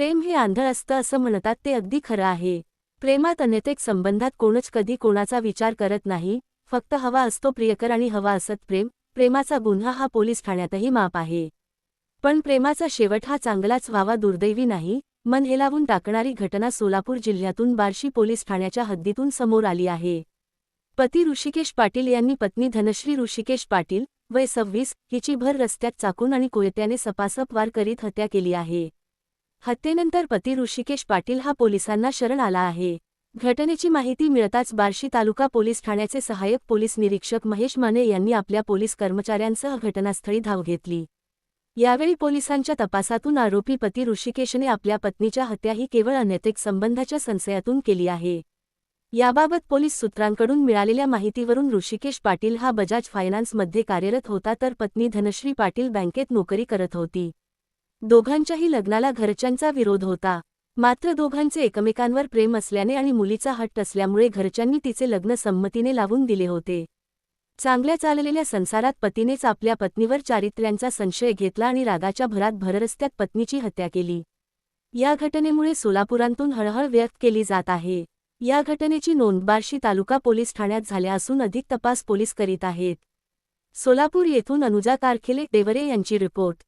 प्रेम हे आंधळ असतं असं म्हणतात ते अगदी खरं आहे. प्रेमात अनैतिक संबंधात कोणच कधी कोणाचा विचार करत नाही, फक्त हवा असतो प्रियकर आणि हवा असत प्रेम. प्रेमाचा गुन्हा हा पोलीस ठाण्यातही माफ आहे. पण प्रेमाचा शेवट हा चांगलाच व्हावा दुर्दैवी नाही. मन हेलावून टाकणारी घटना सोलापूर जिल्ह्यातून बार्शी पोलीस ठाण्याच्या हद्दीतून समोर आली आहे. पती ऋषिकेश पाटील यांनी पत्नी धनश्री ऋषिकेश पाटील, वय 26, हिची भर रस्त्यात चाकून आणि कोयत्याने सपासप वार करीत हत्या केली आहे. हत्येनंतर पती ऋषिकेश पाटील हा पोलिसांना शरण आला आहे. घटनेची माहिती मिळताच बार्शी तालुका पोलीस ठाण्याचे सहाय्यक पोलीस निरीक्षक महेश माने यांनी आपल्या पोलीस कर्मचाऱ्यांसह घटनास्थळी धाव घेतली. यावेळी पोलिसांच्या तपासातून आरोपी पती ऋषिकेशने आपल्या पत्नीच्या हत्या ही केवळ अनैतिक संबंधाच्या संशयातून केली आहे. याबाबत पोलीस सूत्रांकडून मिळालेल्या माहितीवरून ऋषिकेश पाटील हा बजाज फायनान्समध्ये कार्यरत होता तर पत्नी धनश्री पाटील बँकेत नोकरी करत होती. दोघांच्याही लग्नाला घरच्यांचा विरोध होता. मात्र दोघांचे एकमेकांवर प्रेम असल्याने आणि मुलीचा हट्ट असल्यामुळे घरच्यांनी तिचे लग्न संमतीने लावून दिले होते. चांगल्या चाललेल्या संसारात पतीनेच आपल्या पत्नीवर चारित्र्यांचा संशय घेतला आणि रागाच्या भरात भररस्त्यात पत्नीची हत्या केली. या घटनेमुळे सोलापुरातून हळहळ व्यक्त केली जात आहे. या घटनेची नोंद बार्शी तालुका पोलीस ठाण्यात झाल्या असून अधिक तपास पोलीस करीत आहेत. सोलापूर येथून अनुजा कारखिले देवरे यांची रिपोर्ट.